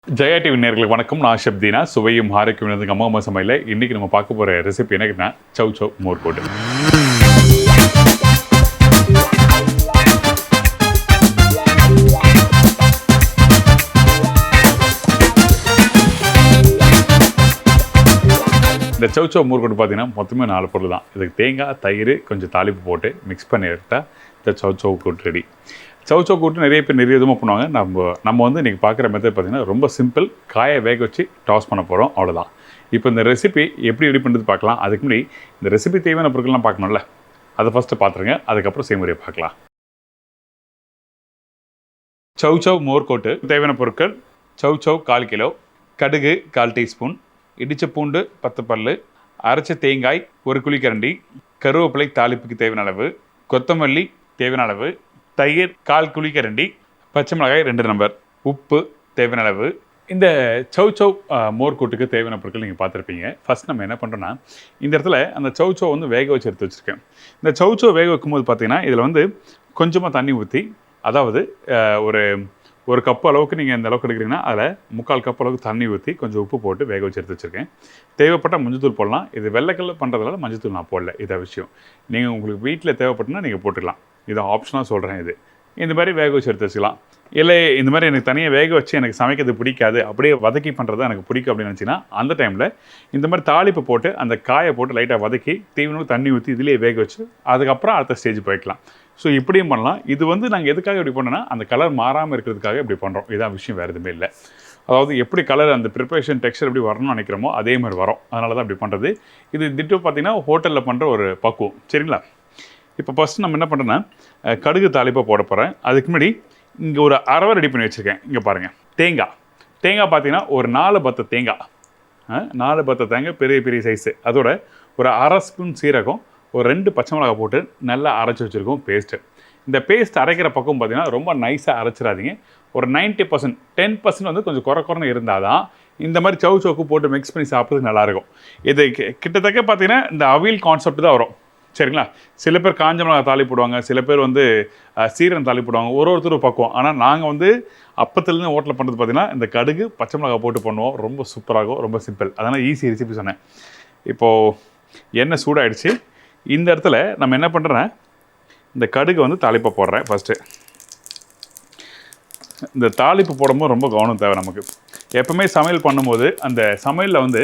Jaya TV நேயர்களுக்கு வணக்கம். நான் ஷப்தீனா. சுவையும் ஆரோக்கியம் இருந்தது அம்மா அம்மா சமையல. இன்றைக்கி நம்ம பார்க்க போகிற ரெசிபி என்னன்னா சவ் சவ் மோர் போட்டு. இந்த சவ் சவ் மோர் போட்டு பார்த்தீங்கன்னா மொத்தமே 4 பொருள் தான். இதுக்கு தேங்காய், தயிர், கொஞ்சம் தாளிப்பு போட்டு மிக்ஸ் பண்ணி எடுத்தால் இந்த சவ் சவ் கூட்டு ரெடி. சவ் சவ் கூட்டு நிறைய பேர் நிறைய விதமாக பண்ணுவாங்க. நம்ம வந்து இன்றைக்கி பார்க்குற மெத்தட் பார்த்திங்கன்னா ரொம்ப சிம்பிள். காயை வேக வச்சு டாஸ் பண்ண போகிறோம், அவ்வளோதான். இப்போ இந்த ரெசிபி எப்படி ரெடி பண்ணுறது பார்க்கலாம். அதுக்கு முன்னாடி இந்த ரெசிபி தேவையான பொருட்கள்லாம் பார்க்கணும்ல, அதை ஃபஸ்ட்டு பார்த்துருங்க. அதுக்கப்புறம் செய்முறையை பார்க்கலாம். சவ் சவ் மோர் கோட்டு தேவையான பொருட்கள்: சவ் சவ் 1/4 கிலோ, கடுகு 1/4 டீஸ்பூன், இடித்த பூண்டு 10 பல், அரைச்ச தேங்காய் 1 குழிக்கரண்டி, கருவேப்பிலை தாளிப்புக்கு தேவையான அளவு, கொத்தமல்லி தேவையான அளவு, தயிர் 1/4 குழிக்கரண்டி, பச்சை மிளகாய் 2 நம்பர், உப்பு தேவையான அளவு. இந்த சவ் சவ் மோர் கூட்டுக்கு தேவையான பொருட்கள் நீங்கள் பார்த்துருப்பீங்க. ஃபஸ்ட் நம்ம என்ன பண்ணுறோன்னா, இந்த இடத்துல அந்த சவ் சவ் வந்து வேக வச்சு எடுத்து வச்சுருக்கேன். இந்த சவ் சவ் வேக வைக்கும்போது பார்த்தீங்கன்னா இதில் வந்து கொஞ்சமாக தண்ணி ஊற்றி, அதாவது ஒரு கப்பு அளவுக்கு நீங்கள் இந்த அளவுக்கு எடுக்கிறீங்கன்னா அதில் 3/4 கப் அளவுக்கு தண்ணி ஊற்றி கொஞ்சம் உப்பு போட்டு வேக வச்சு எடுத்து வச்சுருக்கேன். தேவைப்பட்டால் மஞ்சத்தூள் போடலாம். இது வெள்ளைக்கல்ல பண்ணுறதுனால மஞ்சத்தூள் நான் போடல. இதை விஷயம் நீங்கள் உங்களுக்கு வீட்டில் தேவைப்பட்டுனா நீங்கள் போட்டுக்கலாம். இதை ஆப்ஷனாக சொல்கிறேன். இது இந்த மாதிரி வேக வச்சு எடுத்து வச்சுக்கலாம். இல்லை இந்த மாதிரி எனக்கு தனியாக வேக வச்சு எனக்கு சமைக்கிறது பிடிக்காது, அப்படியே வதக்கி பண்ணுறது எனக்கு பிடிக்கும் அப்படின்னு நினச்சின்னா அந்த டைமில் இந்த மாதிரி தாளிப்பு போட்டு அந்த காயை போட்டு லைட்டாக வதக்கி தீவனம் தண்ணி ஊற்றி இதிலே வேக வச்சு அதுக்கப்புறம் அடுத்த ஸ்டேஜ் போய்க்கலாம். ஸோ இப்படியும் பண்ணலாம். இது வந்து நாங்கள் எதுக்காக இப்படி பண்ணோன்னா, அந்த கலர் மாறாமல் இருக்கிறதுக்காக இப்படி பண்ணுறோம். இதான் விஷயம், வேறு எதுவுமே இல்லை. அதாவது எப்படி கலர் அந்த ப்ரிப்பரேஷன் டெக்ஸ்சர் எப்படி வரணும்னு நினைக்கிறோமோ அதே மாதிரி வரும். அதனால தான் அப்படி பண்ணுறது. இது திட்டு பார்த்திங்கன்னா ஹோட்டலில் பண்ணுற ஒரு பக்குவம். சரிங்களா? இப்போ ஃபஸ்ட்டு நம்ம என்ன பண்ணுறோன்னா, கடுகு தாளிப்பை போட போகிறேன். அதுக்கு முன்னாடி இங்கே ஒரு அரவை ரெடி பண்ணி வச்சுருக்கேன். இங்கே பாருங்கள், தேங்காய் பார்த்தீங்கன்னா ஒரு 4 பத்த தேங்காய், 4 பத்த தேங்காய் பெரிய பெரிய சைஸு. அதோட ஒரு 1/2 ஸ்பூன் சீரகம், ஒரு 2 பச்சை மிளகாய் போட்டு நல்லா அரைச்சி வச்சுருக்கோம் பேஸ்ட்டு. இந்த பேஸ்ட் அரைக்கிற பக்கம் பார்த்திங்கன்னா ரொம்ப நைஸாக அரைச்சிடாதீங்க. ஒரு 90%, 10% வந்து கொஞ்சம் குறைன்னு இருந்தால் தான் இந்த மாதிரி சவ் சவுக்கு போட்டு மிக்ஸ் பண்ணி சாப்பிட்றது நல்லாயிருக்கும். இது கிட்டத்தட்ட பார்த்திங்கன்னா இந்த அவியல் கான்செப்ட் தான் வரும். சரிங்களா? சில பேர் காஞ்ச மிளகாய் தாளி போடுவாங்க, சில பேர் வந்து சீரகம் தாளி போடுவாங்க. ஒருத்தர் பக்குவோம். ஆனால் நாங்கள் வந்து அப்பத்துலேருந்து ஹோட்டலில் பண்ணுறது பார்த்திங்கன்னா இந்த கடுகு பச்சை மிளகாய் போட்டு பண்ணுவோம். ரொம்ப சூப்பராகும், ரொம்ப சிம்பிள். அதனால் ஈஸி ரெசிபி சொன்னேன். இப்போது எண்ணெய் சூடாகிடுச்சு. இந்த இடத்துல நம்ம என்ன பண்ணுறேன்னா, இந்த கடுகு வந்து தாளிப்பை போடுறேன். ஃபஸ்ட்டு இந்த தாளிப்பு போடும்போது ரொம்ப கவனம் தேவை நமக்கு. எப்போவுமே சமையல் பண்ணும்போது அந்த சமையலில் வந்து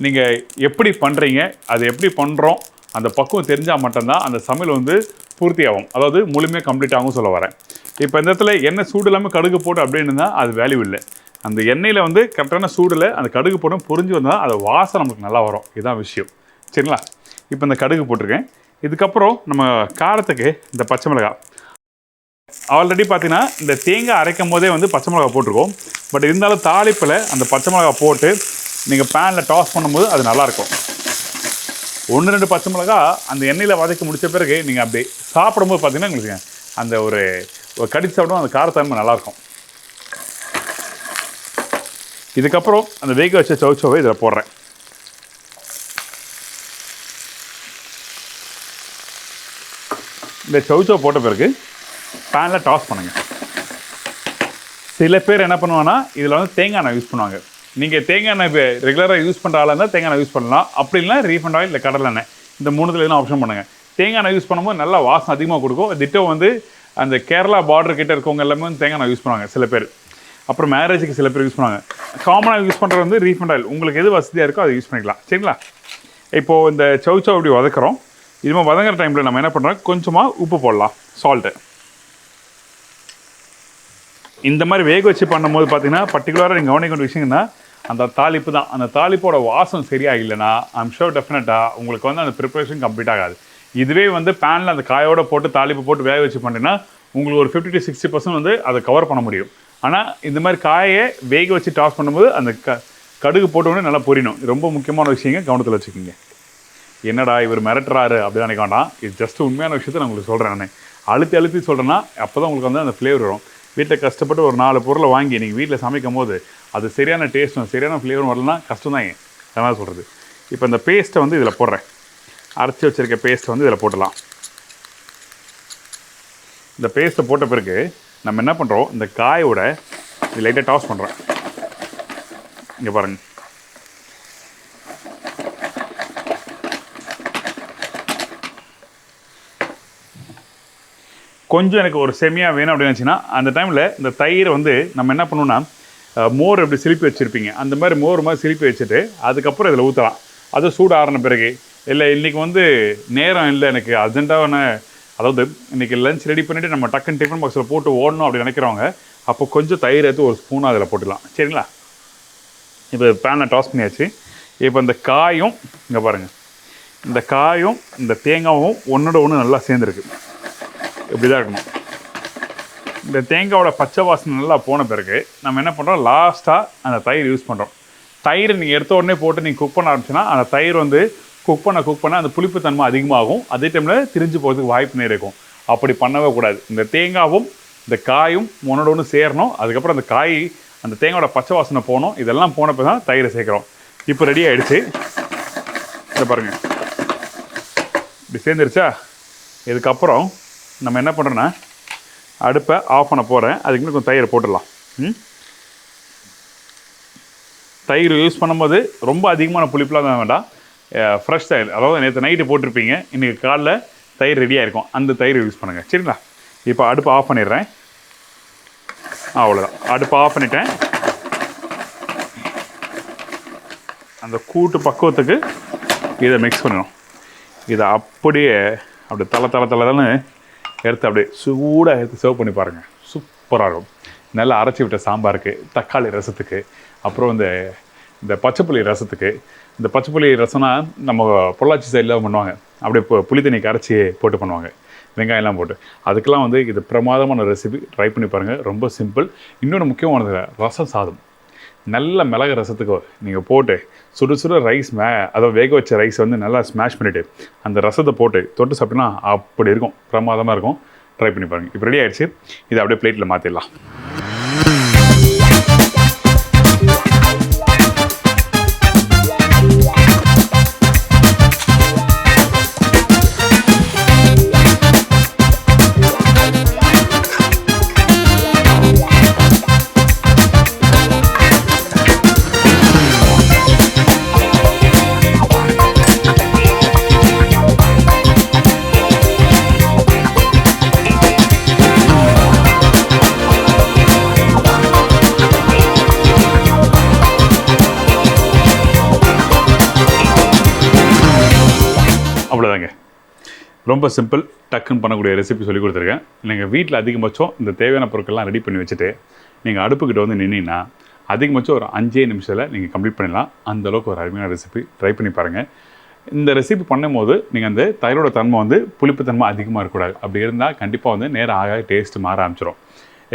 நீங்கள் எப்படி பண்ணுறீங்க, அது எப்படி பண்ணுறோம், அந்த பக்குவம் தெரிஞ்சால் மட்டும்தான் அந்த சமையல் வந்து பூர்த்தி ஆகும். அதாவது முழுமையாக கம்ப்ளீட் ஆகும் சொல்ல வரேன். இப்போ இந்த இடத்துல எண்ணெய் சூடு இல்லாமல் கடுகு போட்டு அப்படின்னு தான் அது வேல்யூ இல்லை. அந்த எண்ணெயில் வந்து கரெக்டான சூடில் அந்த கடுகு போட்டு பொரிஞ்சு வந்தால் அது வாசம் நமக்கு நல்லா வரும். இதுதான் விஷயம். சரிங்களா? இப்போ இந்த கடுகு போட்டிருக்கேன். இதுக்கப்புறம் நம்ம காரத்துக்கு இந்த பச்சை மிளகாய் ஆல்ரெடி பார்த்தீங்கன்னா இந்த தேங்காய் அரைக்கும் போதே வந்து பச்சை மிளகாய் போட்டிருக்கோம். பட் இருந்தாலும் தாளிப்பில் அந்த பச்சை மிளகாய் போட்டு நீங்கள் பேனில் டாஸ் பண்ணும்போது அது நல்லாயிருக்கும். 1-2 பச்சை மிளகா அந்த எண்ணெயில் வதக்கி முடித்த பிறகு நீங்கள் அப்படி சாப்பிடும்போது பார்த்தீங்கன்னா உங்களுக்கு அந்த ஒரு கடிச்சு சாப்பிடும் அந்த காரத்தன்மை நல்லாயிருக்கும். இதுக்கப்புறம் அந்த வேக வச்ச சவ் சவ்வை இதில் போடுறேன். இந்த சவ் சவ் போட்ட பிறகு பேனில் டாஸ் பண்ணுங்கள். சில பேர் என்ன பண்ணுவாங்கன்னா இதில் வந்து தேங்காய் எண்ணெய் யூஸ் பண்ணுவாங்க. நீங்கள் தேங்காய் எண்ணெய் ரெகுலராக யூஸ் பண்ணுற ஆளாக இருந்தால் தேங்காய் எண்ணெய் யூஸ் பண்ணலாம். அப்படி இல்லைனா ரீஃபண்ட் ஆயில் இல்லை கடலை எண்ணெய், இந்த 3த்துல எதுவும் ஆப்ஷன் பண்ணுங்கள். தேங்காய் எண்ணெய் யூஸ் பண்ணும்போது நல்லா வாசம் அதிகமாக கொடுக்கும். திட்டோ வந்து அந்த கேரளா பார்டர் கிட்டே இருக்கவங்க எல்லாமே வந்து தேங்காய் எண்ணெய் யூஸ் பண்ணுவாங்க சில பேர். அப்புறம் மேரேஜுக்கு சில பேர் யூஸ் பண்ணுவாங்க. காமனாக யூஸ் பண்ணுறது வந்து ரீஃபண்ட் ஆயில். உங்களுக்கு எது வசதியாக இருக்கோ அதை யூஸ் பண்ணிக்கலாம். சரிங்களா? இப்போது இந்த சவ் சவ் அப்படி வதக்குறோம். இதுமாதிரி வதங்குற டைமில் நம்ம என்ன பண்ணுறோம், கொஞ்சமாக உப்பு போடலாம், சால்ட்டு. இந்த மாதிரி வேக வச்சு பண்ணும்போது பார்த்தீங்கன்னா பர்டிகுலராக நீங்கள் கவனிக்க வேண்டிய விஷயம்னா அந்த தாளிப்பு தான். அந்த தாளிப்போட வாசம் சரியாக இல்லைன்னா ஐம் ஷூர் டெஃபினட்டாக உங்களுக்கு வந்து அந்த ப்ரிப்பரேஷன் கம்ப்ளீட் ஆகாது. இதுவே வந்து பேனில் அந்த காயோட போட்டு தாளிப்பு போட்டு வேக வச்சு பண்ணிங்கன்னா உங்களுக்கு ஒரு 50 to 60% வந்து அதை கவர் பண்ண முடியும். ஆனால் இந்த மாதிரி காயை வேக வச்சு டாஸ் பண்ணும்போது அந்த கடுகு போட்டோன்னே நல்லா பொரியணும். ரொம்ப முக்கியமான விஷயங்க, கவனத்தில் வச்சுக்கோங்க. என்னடா இவர் மிரட்டுறாரு அப்படின்னு நினைக்க வேண்டாம். இது ஜஸ்ட் உண்மையான விஷயத்தை நான் உங்களுக்கு சொல்கிறேன். நான் அழுத்தி சொல்கிறேன்னா அப்போ தான் உங்களுக்கு வந்து அந்த ஃப்ளேவர் வரும். வீட்டில் கஷ்டப்பட்டு ஒரு 4 பொருளை வாங்கி நீங்கள் வீட்டில் சமைக்கும் போது அது சரியான டேஸ்ட்டும் சரியான ஃப்ளேவரும் வரலன்னா கஷ்டம் தான். அதனால் சொல்கிறது. இப்போ இந்த பேஸ்ட்டை வந்து இதில் போடுறேன். அரைச்சி வச்சுருக்க பேஸ்ட்டை வந்து இதில் போட்டுடலாம். இந்த பேஸ்ட்டை போட்ட பிறகு நம்ம என்ன பண்ணுறோம், இந்த காயோட லைட்டாக டாஸ் பண்ணுறேன். இங்கே பாருங்கள். கொஞ்சம் எனக்கு ஒரு செமியாக வேணும் அப்படின்னு நினச்சின்னா அந்த டைமில் இந்த தயிரை வந்து நம்ம என்ன பண்ணணும்னா மோர் எப்படி சிலிப்பி வச்சுருப்பீங்க அந்த மாதிரி மோர் மாதிரி சிலிப்பி வச்சுட்டு அதுக்கப்புறம் இதில் ஊற்றலாம். அது சூடு ஆறின பிறகு இல்லை இன்றைக்கி வந்து நேரம் இல்லை எனக்கு அர்ஜென்ட்டான அதாவது இன்றைக்கி லஞ்ச் ரெடி பண்ணிவிட்டு நம்ம டக்குன்னு டிஃபன் பாக்ஸில் போட்டு ஓடணும் அப்படி நினைக்கிறவங்க அப்போ கொஞ்சம் தயிர் எடுத்து ஒரு ஸ்பூனாக அதில் போட்டுக்கலாம். சரிங்களா? இப்போ பேனை டாஸ் பண்ணியாச்சு. இப்போ இந்த காயும் இங்கே பாருங்கள், இந்த காயும் இந்த தேங்காயும் ஒன்றோட ஒன்று நல்லா சேர்ந்துருக்கு. இப்படி தான் இருக்கணும். இந்த தேங்காயோட பச்சை வாசனை நல்லா போன பிறகு நம்ம என்ன பண்ணுறோம், லாஸ்ட்டாக அந்த தயிர் யூஸ் பண்ணுறோம். தயிர் நீங்கள் எடுத்த உடனே போட்டு நீங்கள் குக் பண்ண ஆரம்பிச்சுன்னா அந்த தயிர் வந்து குக் பண்ண அந்த புளிப்புத்தன்மை அதிகமாகும். அதே டைமில் திரிஞ்சு போகிறதுக்கு வாய்ப்பு நேரம் இருக்கும். அப்படி பண்ணவே கூடாது. இந்த தேங்காவும் இந்த காயும் ஒன்றோட ஒன்று சேரணும். அதுக்கப்புறம் அந்த காய் அந்த தேங்காயோட பச்சை வாசனை போகணும். இதெல்லாம் போனப்போ தான் தயிரை சேர்க்குறோம். இப்போ ரெடி ஆகிடுச்சு. இதை பாருங்கள், இப்படி சேர்ந்துருச்சா? இதுக்கப்புறம் நம்ம என்ன பண்ணுறோன்னா அடுப்பை ஆஃப் பண்ண போகிறேன். அதுக்கு இன்னும் கொஞ்சம் தயிரை போட்டுடலாம். தயிர் யூஸ் பண்ணும்போது ரொம்ப அதிகமான புளிப்புலாம் தான் வேண்டாம். ஃப்ரெஷ் தயிர், அதாவது நேற்று நைட்டு போட்டிருப்பீங்க, இன்றைக்கி காலைல தயிர் ரெடியாக இருக்கும், அந்த தயிர் யூஸ் பண்ணுங்கள். சரிங்களா? இப்போ அடுப்பை ஆஃப் பண்ணிடுறேன். அவ்வளோதான், அடுப்பை ஆஃப் பண்ணிட்டேன். அந்த கூட்டு பக்குவத்துக்கு இதை மிக்ஸ் பண்ணணும். இதை அப்படியே அப்படி தலை எடுத்து அப்படியே சூடாக எடுத்து சர்வ் பண்ணி பாருங்கள். சூப்பராக இருக்கும். நல்லா அரைச்சி விட்ட சாம்பாருக்கு, தக்காளி ரசத்துக்கு, அப்புறம் இந்த பச்சைப்புளி ரசத்துக்கு. இந்த பச்சைப்புளி ரசம்னா நம்ம பொள்ளாச்சி சைடில் பண்ணுவாங்க. அப்படியே புளி தண்ணி கரைச்சி போட்டு பண்ணுவாங்க, வெங்காயம்லாம் போட்டு. அதுக்கெல்லாம் வந்து இது பிரமாதமான ரெசிபி. ட்ரை பண்ணி பாருங்கள். ரொம்ப சிம்பிள். இன்னொன்று முக்கியமானது, ரசம் சாதம். நல்ல மிளகு ரசத்துக்கு நீங்கள் போட்டு சுடு ரைஸ் அதை வேக வச்ச ரைஸ் வந்து நல்லா ஸ்மாஷ் பண்ணிவிட்டு அந்த ரசத்தை போட்டு தொட்டு சாப்பிட்டோன்னா அப்படி இருக்கும், பிரமாதமாக இருக்கும். ட்ரை பண்ணி பாருங்கள். இப்போ ரெடி ஆகிடுச்சு. இதை அப்படியே பிளேட்டில் மாற்றிடலாம். அவ்வளோதாங்க. ரொம்ப சிம்பிள், டக்குன்னு பண்ணக்கூடிய ரெசிபி சொல்லி கொடுத்துருக்கேன். நீங்கள் வீட்டில் அதிகபட்சம் இந்த தேவையான பொருட்கள்லாம் ரெடி பண்ணி வச்சுட்டு நீங்கள் அடுப்புக்கிட்ட வந்து நின்னீங்கன்னா அதிகபட்சம் ஒரு 5 நிமிஷத்தில் நீங்கள் கம்ப்ளீட் பண்ணிடலாம். அந்தளவுக்கு ஒரு அருமையான ரெசிபி. ட்ரை பண்ணி பாருங்கள். இந்த ரெசிபி பண்ணும்போது நீங்கள் அந்த தயிரோட தன்மை வந்து புளிப்புத்தன்மை அதிகமாக இருக்கக்கூடாது. அப்படி இருந்தால் கண்டிப்பாக வந்து நேரம் ஆக டேஸ்ட்டு மாற ஆரம்பிச்சிடும்.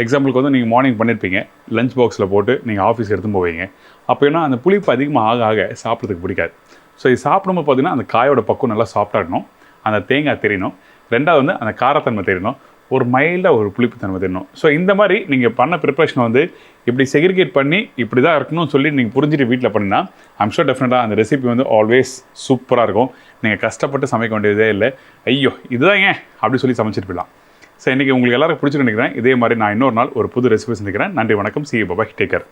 எக்ஸாம்பிளுக்கு வந்து நீங்கள் மார்னிங் பண்ணியிருப்பீங்க, லஞ்ச் பாக்ஸில் போட்டு நீங்கள் ஆஃபீஸ் எடுத்து போவீங்க. அப்போ ஏன்னா அந்த புளிப்பு அதிகமாக ஆக சாப்பிட்றதுக்கு பிடிக்காது. ஸோ இது சாப்பிடும்போது பார்த்திங்கன்னா அந்த காயோட பக்கம் நல்லா சாஃப்டாக இருக்கணும், அந்த தேங்காய் தெரியணும், ரெண்டாவது வந்து அந்த காரத்தன்மை தெரியணும், ஒரு மைல்டாக ஒரு புளிப்புத்தன்மை தெரியணும். ஸோ இந்த மாதிரி நீங்கள் பண்ண ப்ரிப்ரேஷனை வந்து இப்படி செக்ரிகேட் பண்ணி இப்படி தான் இருக்கணும்னு சொல்லி நீங்கள் புரிஞ்சுட்டு வீட்டில் பண்ணினா ஐம் ஷூர் டெஃபினட்டாக அந்த ரெசிபி வந்து ஆல்வேஸ் சூப்பராக இருக்கும். நீங்கள் கஷ்டப்பட்டு சமைக்க வேண்டியதே இல்லை. ஐயோ இதுதான் ஏன் அப்படி சொல்லி சமைச்சிட்டு போயிடலாம். ஸோ இன்றைக்கி உங்களுக்கு எல்லாருக்கும் பிடிச்சிட்டு நினைக்கிறேன். இதே மாதிரி நான் இன்னொரு நாள் ஒரு புது ரெசிபி சந்திக்கிறேன். நன்றி, வணக்கம். See you, bye, take care.